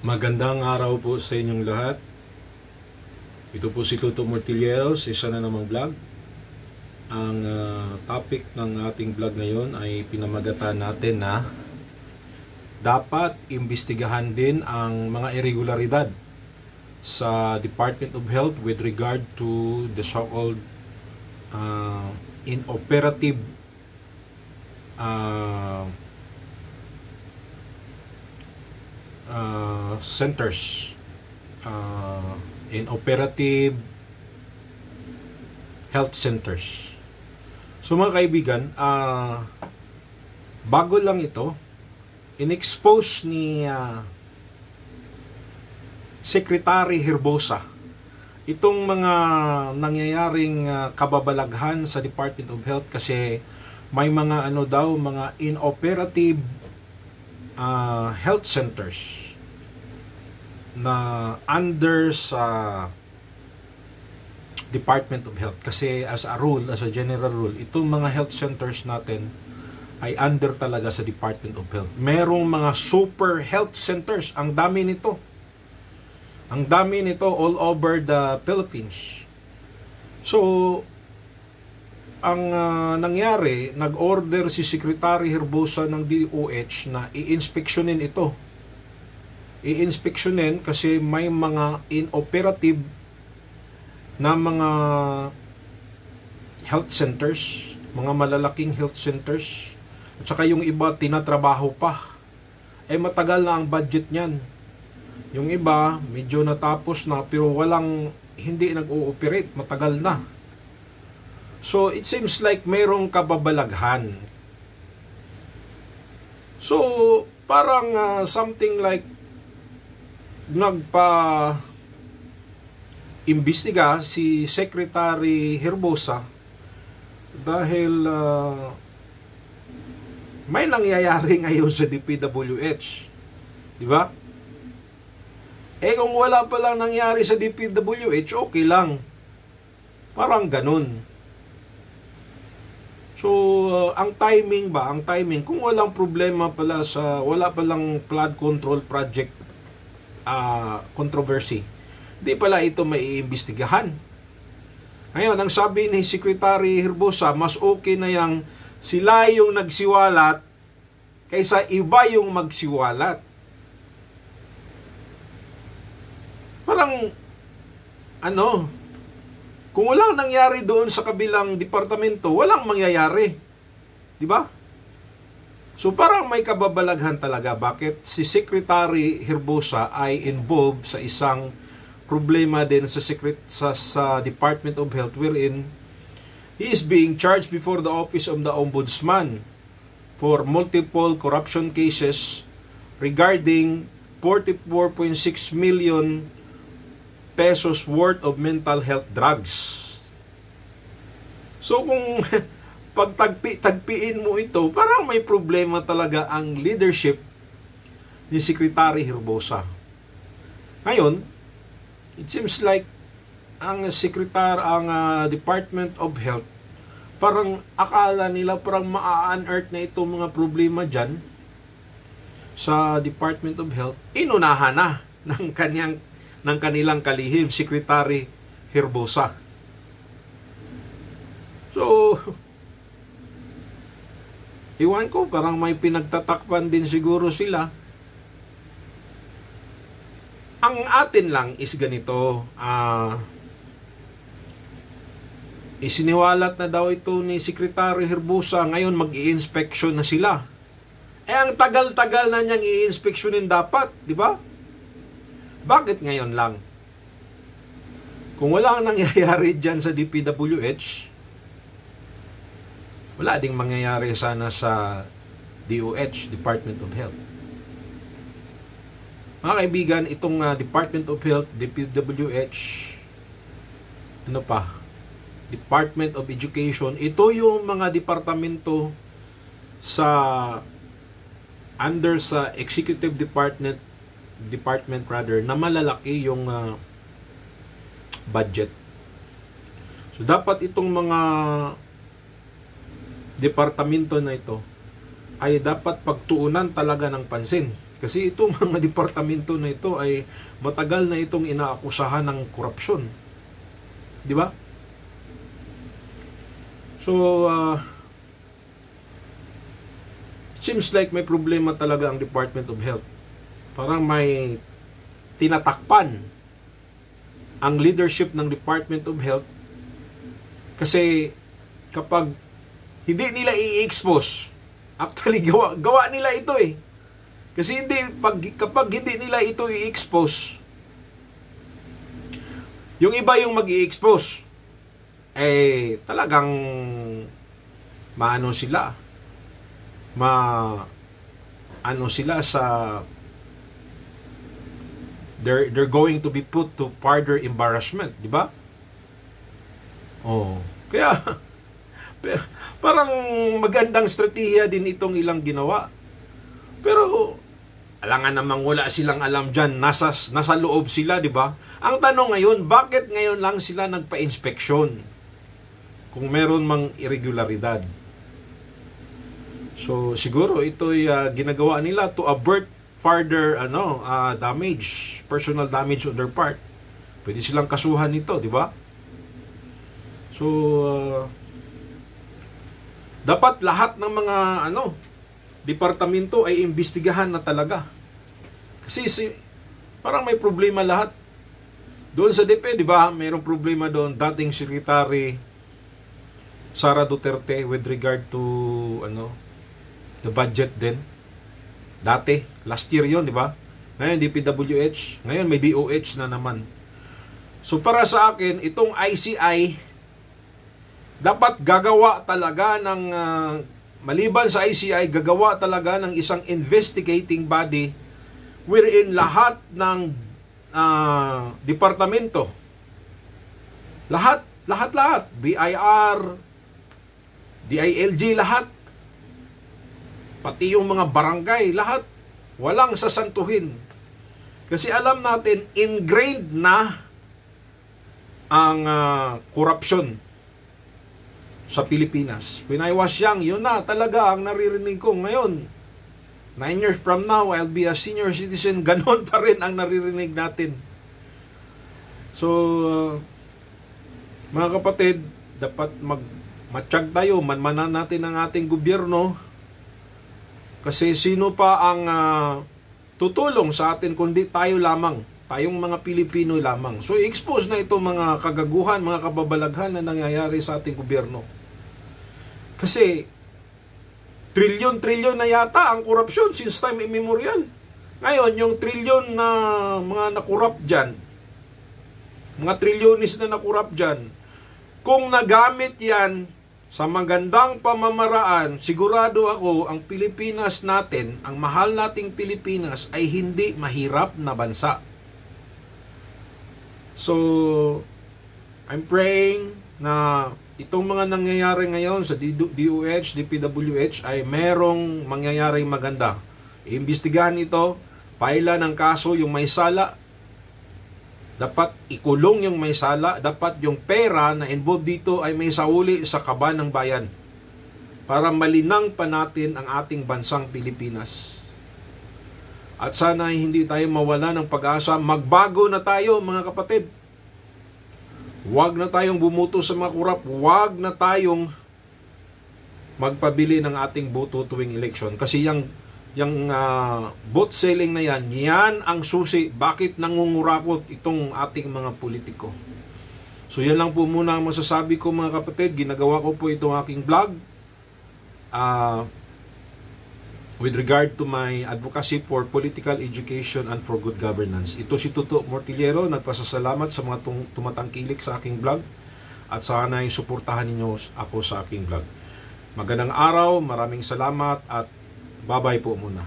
Magandang araw po sa inyong lahat. Ito po si Tuto Mortilleros, isa na namang vlog. Ang topic ng ating vlog ngayon ay pinamagatan natin na dapat imbestigahan din ang mga irregularidad sa Department of Health with regard to the so-called inoperative centers, inoperative health centers. So mga kaibigan, bago lang ito, in-expose ni Secretary Herbosa itong mga nangyayaring kababalaghan sa Department of Health kasi may mga mga inoperative health centers na under sa Department of Health. Kasi as a rule, as a general rule, itong mga health centers natin ay under talaga sa Department of Health. Merong mga super health centers. Ang dami nito. Ang dami nito all over the Philippines. So, ang nangyari, nag-order si Secretary Herbosa ng DOH na i-inspeksyonin ito. I-inspeksyonin kasi may mga inoperative na mga health centers, mga malalaking health centers, at saka yung iba tinatrabaho pa. Matagal na ang budget niyan. Yung iba, medyo natapos na pero hindi nag-ooperate, matagal na. So, it seems like mayroong kababalaghan. So, parang something like nagpa-imbestiga si Secretary Herbosa dahil may nangyayari ngayon sa DPWH. Diba? Kung wala palang nangyari sa DPWH, okay lang. Parang ganun. So, ang timing, kung walang problema pala wala palang flood control project controversy, di pala ito maiimbestigahan. Ngayon, ang sabi ni Secretary Herbosa, mas okay na yang sila yung nagsiwalat kaysa iba yung magsiwalat. Parang, kung walang nangyari doon sa kabilang departamento, walang mangyayari. Di ba? So parang may kababalaghan talaga bakit si Secretary Herbosa ay involved sa isang problema din sa Department of Health wherein he is being charged before the Office of the Ombudsman for multiple corruption cases regarding 44.6 million pesos worth of mental health drugs. So kung pagtagpiin mo ito, parang may problema talaga ang leadership ni Secretary Herbosa. Ngayon, it seems like ang Department of Health, parang akala nila parang maa-unearth na itong mga problema dyan sa Department of Health. Inunahan na ng kanilang kalihim, Secretary Herbosa. So, iwan ko, parang may pinagtatakpan din siguro sila. Ang atin lang is ganito, isiniwalat na daw ito ni Secretary Herbosa, ngayon mag-i-inspection na sila. Ang tagal-tagal na niyang i-inspeksyonin dapat, di ba? Bakit ngayon lang? Kung wala nangyayari dyan sa DPWH, wala ding mangyayari sana sa DOH, Department of Health. Mga kaibigan, itong Department of Health, DPWH, Department of Education, ito yung mga departamento under sa Executive Department na malalaki yung budget. So dapat itong mga departamento na ito ay dapat pagtuunan talaga ng pansin. Kasi itong mga departamento na ito ay matagal na itong inaakusahan ng korupsyon. Di ba? So, seems like may problema talaga ang Department of Health. Parang may tinatakpan ang leadership ng Department of Health kasi kapag hindi nila i-expose, actually gawa nila ito eh. Kasi kapag hindi nila ito i-expose, yung iba yung mag-i-expose, eh talagang maano sila, ano sila sa they're going to be put to further embarrassment, di ba? Oh, kaya parang magandang strategiya din itong ilang ginawa. Pero alangan namang wala silang alam diyan, nasa loob sila, di ba? Ang tanong ngayon, bakit ngayon lang sila nagpa-inspeksyon kung meron mang irregularidad? So siguro ito'y ginagawa nila to avert further damage, personal damage on their part. Pwede silang kasuhan nito, di ba? So dapat lahat ng mga departamento ay imbestigahan na talaga. Kasi parang may problema lahat. Doon sa DepEd, di ba? Mayroong problema doon, dating Secretary Sara Duterte with regard to the budget din. Dati, last year yon, di ba? Ngayon DPWH, ngayon may DOH na naman. So para sa akin, itong ICI dapat gagawa talaga ng maliban sa ICI, gagawa talaga ng isang investigating body wherein lahat ng departamento, lahat, BIR, DILG, lahat, pati yung mga barangay, lahat, walang sasantuhin. Kasi alam natin, ingrained na ang corruption sa Pilipinas. When I was young, yun na talaga ang naririnig ko. Ngayon, 9 years from now, I'll be a senior citizen. Ganon pa rin ang naririnig natin. So, mga kapatid, dapat matiyag tayo, manmanan natin ang ating gobyerno. Kasi sino pa ang tutulong sa atin kundi tayo lamang, tayong mga Pilipino lamang. So, i-expose na ito mga kagaguhan, mga kababalaghan na nangyayari sa ating gobyerno. Kasi trilyon-trilyon na yata ang korupsyon since time immemorial. Ngayon, yung trilyon na mga nakurap dyan, mga trilyonis na nakurap dyan, kung nagamit yan sa magandang pamamaraan, sigurado ako, ang Pilipinas natin, ang mahal nating Pilipinas, ay hindi mahirap na bansa. So, I'm praying na itong mga nangyayari ngayon sa DOH, DPWH ay merong mangyayaring maganda. Iimbestigahan ito, paila ng kaso yung may sala, dapat ikulong yung may sala, dapat yung pera na involved dito ay may sauli sa kaban ng bayan para malinang pa natin ang ating bansang Pilipinas. At sana hindi tayo mawala ng pag-asa, magbago na tayo mga kapatid. Huwag na tayong bumuto sa mga kurap. Huwag na tayong magpabili ng ating boto tuwing election. Kasi yung vote selling na yan ang susi. Bakit nangungurakot itong ating mga politiko? So yan lang po muna ang masasabi ko mga kapatid. Ginagawa ko po itong aking vlog. With regard to my advocacy for political education and for good governance. Ito si Tuto Mortillero, nagpasasalamat sa mga tumatangkilik sa aking vlog at sana'y suportahan ninyo ako sa aking vlog. Magandang araw, maraming salamat at bye-bye po muna.